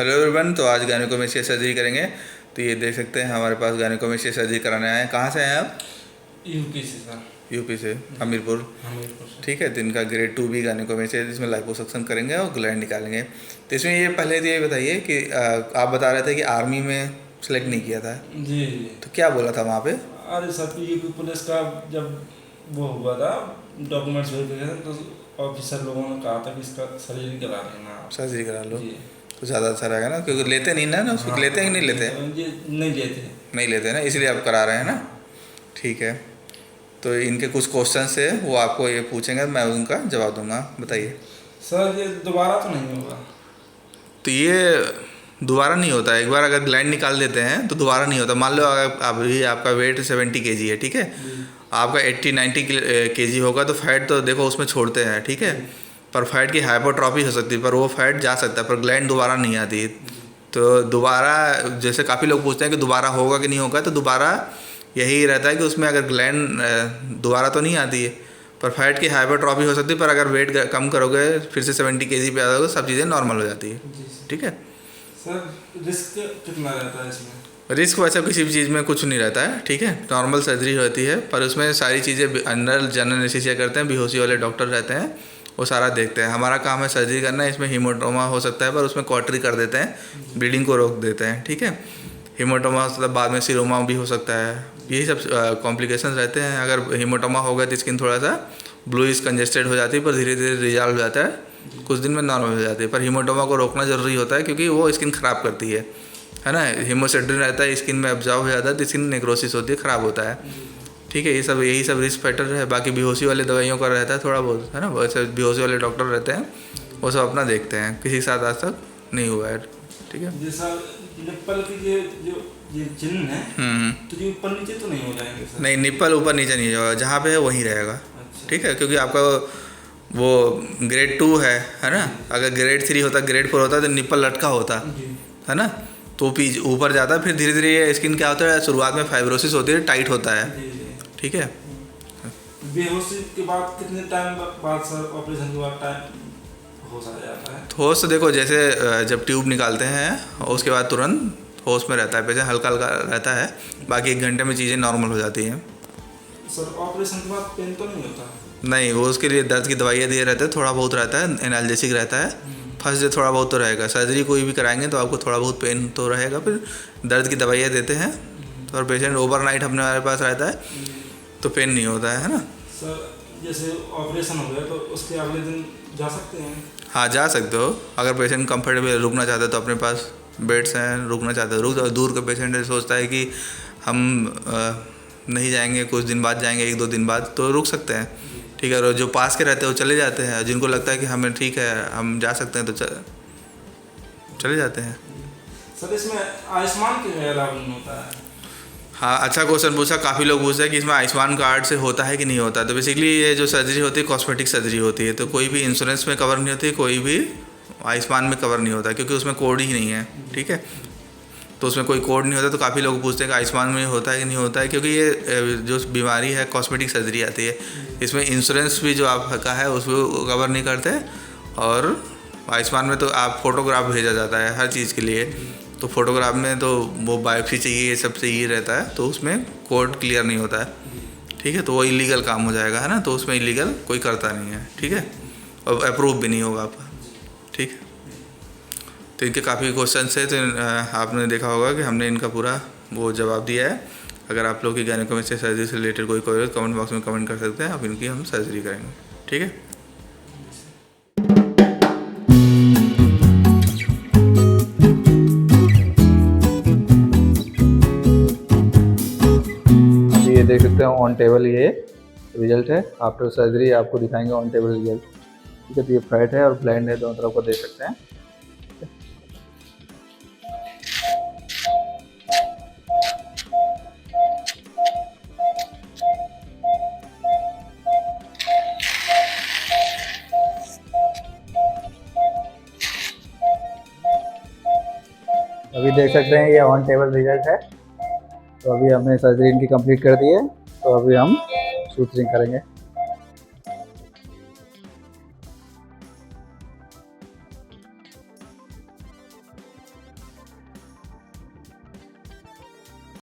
Hello everyone. तो आज gynaecomastia surgery करेंगे। तो ये देख सकते हैं हमारे पास गायनेकोमेस्टिया सर्जरी कराने आए हैं। कहाँ से आए हैं आप? यूपी से सर। यूपी से, हमीरपुर। हमीरपुर से। ठीक है। तो इनका ग्रेड 2 भी गायनेकोमेस्टिया है, जिसमें लाइपोसक्शन करेंगे और ग्लैंड निकालेंगे। तो इसमें ये पहले तो ये बताइए कि आप बता रहे थे कि आर्मी में सेलेक्ट नहीं किया था, जी जी। तो क्या बोला था वहाँ पे? अरे सर, यूपी पुलिस का जब वो हुआ था डॉक्यूमेंट्स वेरिफिकेशन, तो ऑफिसर लोगों ने कहा था कि इसका सर्जरी करा लेना आप। सर्जरी करा लो जी। तो ज़्यादा अच्छा रहेगा ना, क्योंकि लेते नहीं ना उसको। हाँ, लेते हैं कि नहीं लेते? ये नहीं लेते। नहीं लेते ना, इसलिए आप करा रहे हैं ना। हाँ। ठीक है। तो इनके कुछ क्वेश्चंस है, वो आपको ये पूछेंगे, मैं उनका जवाब दूंगा। बताइए। सर, ये दोबारा तो नहीं होगा? तो ये दोबारा नहीं होता है। एक बार अगर ग्लैंड निकाल देते हैं तो दोबारा नहीं होता। मान लो अगर अभी आपका वेट 70 kg है, ठीक है। जी। आपका 80-90 kg होगा तो फैट तो देखो उसमें छोड़ते हैं, ठीक है। जी। पर फैट की हाइपोट्रॉफी हो सकती है, पर वो फैट जा सकता है, पर ग्लैंड दोबारा नहीं आती। जी। तो दोबारा, जैसे काफ़ी लोग पूछते हैं कि दोबारा होगा कि नहीं होगा, तो दोबारा यही रहता है कि उसमें अगर ग्लैंड दोबारा तो नहीं आती है, पर फैट की हाइपोट्रॉफी हो सकती है। पर अगर वेट कम करोगे, फिर से 70 kg पे आ जाओगे, सब चीज़ें नॉर्मल हो जाती है। जी सर। ठीक है। सर, रिस्क कितना रहता है इसमें? रिस्क वैसा किसी भी चीज़ में कुछ नहीं रहता है, ठीक है। नॉर्मल सर्जरी होती है, पर उसमें सारी चीज़ें अंदर जनरल एनेस्थीसिया करते हैं, बेहोशी वाले डॉक्टर रहते हैं, वो सारा देखते हैं। हमारा काम है सर्जरी करना है। इसमें हीमोटोमा हो सकता है, पर उसमें कॉटरी कर देते हैं, ब्लीडिंग को रोक देते हैं, ठीक है। हीमोटोमा मतलब बाद में सीरोमा भी हो सकता है। यही सब कॉम्प्लिकेशंस रहते हैं। अगर हीमोटोमा होगा तो स्किन थोड़ा सा ब्लूइश कंजेस्टेड हो जाती है, पर धीरे धीरे रिजॉल्व हो जाता है, कुछ दिन में नॉर्मल हो जाती है। पर हीमोटोमा को रोकना ज़रूरी होता है, क्योंकि वो स्किन ख़राब करती है ना। हीमोसिड्रिन रहता है, स्किन में ऑब्जॉर्व हो जाता है, तो स्किन नेक्रोसिस होती है, ख़राब होता है, ठीक है। यही सब रिस्क फैक्टर है। बाकी बेहोशी वाले दवाइयों का रहता है थोड़ा बहुत, है ना। वैसे बेहोशी वाले डॉक्टर रहते हैं, वो सब अपना देखते हैं। किसी के साथ आज तक नहीं हुआ है, ठीक है। जैसा निप्पल की ये चिन्ह है, तो ये ऊपर नीचे तो नहीं हो जाएंगे सर? नहीं, निप्पल ऊपर नीचे नहीं होगा, जहाँ पे है वहीं रहेगा, अच्छा। ठीक है। क्योंकि आपका वो ग्रेड 2 है ना। अगर ग्रेड 3 होता, ग्रेड 4 होता तो निप्पल लटका होता, जी। है ना। तो ऊपर जाता है, फिर धीरे धीरे ये स्किन क्या होता है, शुरुआत में फाइब्रोसिस होती है, टाइट होता है, जी जी। ठीक है। बेहोशी के बाद कितने टाइम बाद सर, ऑपरेशन के बाद टाइम होश आ जाता है? होश तो देखो, जैसे जब ट्यूब निकालते हैं और उसके बाद तुरंत होश में रहता है, पेशेंट हल्का हल्का रहता है। बाकी 1 घंटे में चीज़ें नॉर्मल हो जाती हैं। सर, ऑपरेशन के बाद पेन तो नहीं होता? नहीं, वो उसके लिए दर्द की दवाइयाँ दिए रहते हैं, थोड़ा बहुत रहता है, एनाल्जेसिक रहता है। फर्स्ट डे थोड़ा बहुत तो रहेगा। सर्जरी कोई भी कराएंगे तो आपको थोड़ा बहुत पेन तो रहेगा, फिर दर्द की दवाइयाँ देते हैं। तो और पेशेंट ओवरनाइट अपने हमारे पास रहता है, तो पेन नहीं होता है ना। सर, जैसे ऑपरेशन हो गया तो उसके अगले दिन जा सकते हैं? हाँ, जा सकते हो। अगर पेशेंट कंफर्टेबल रुकना चाहते हो तो अपने पास बेड्स हैं, रुकना चाहते हो रुक जाओ। दूर का पेशेंट है, सोचता है कि हम नहीं जाएंगे, कुछ दिन बाद जाएंगे, 1-2 दिन बाद, तो रुक सकते हैं, ठीक है। और जो पास के रहते हैं वो चले जाते हैं। जिनको लगता है कि हमें ठीक है, हम जा सकते हैं, तो चले जाते हैं। सर, इसमें आयुष्मान के लाभ नहीं होता है? हाँ, अच्छा क्वेश्चन पूछा। काफ़ी लोग पूछते हैं कि इसमें आयुष्मान कार्ड से होता है कि नहीं होता। तो बेसिकली ये जो सर्जरी होती है, कॉस्मेटिक सर्जरी होती है, तो कोई भी इंश्योरेंस में कवर नहीं होती, कोई भी आयुष्मान में कवर नहीं होता, क्योंकि उसमें कोड ही नहीं है, ठीक है। तो उसमें कोई कोड नहीं होता। तो काफ़ी लोग पूछते हैं कि आयुष्मान में होता है कि नहीं होता है, क्योंकि ये जो बीमारी है, कॉस्मेटिक सर्जरी आती है, इसमें इंश्योरेंस भी जो आपका है उसको कवर नहीं करते। और आयुष्मान में तो आप फोटोग्राफ भेजा जाता है हर चीज़ के लिए, तो फोटोग्राफ में तो वो बायोप्सी चाहिए, ये सब चाहिए रहता है, तो उसमें कोड क्लियर नहीं होता है, ठीक है। तो वो इलीगल काम हो जाएगा, है ना। तो उसमें इलीगल कोई करता नहीं है, ठीक है, और अप्रूव भी नहीं होगा आपका, ठीक है। तो इनके काफ़ी क्वेश्चन है, तो आपने देखा होगा कि हमने इनका पूरा वो जवाब दिया है। अगर आप लोग की गायनेकोमेस्टिया सर्जरी से रिलेटेड कोई कमेंट बॉक्स में कमेंट कर सकते हैं, आप इनकी हम सर्जरी करेंगे, ठीक है। ये देख सकते हैं ऑन टेबल, ये रिजल्ट है आफ्टर सर्जरी। आपको दिखाएंगे ऑन टेबल रिजल्ट, ठीक है। तो ये फ्लैट है और ब्लैंड है, दोनों तरफ को देख सकते हैं। अभी देख सकते हैं ये ऑन टेबल रिजल्ट है। तो अभी हमने सर्जरी इनकी कंप्लीट कर दी है, तो अभी हम सूचरिंग करेंगे।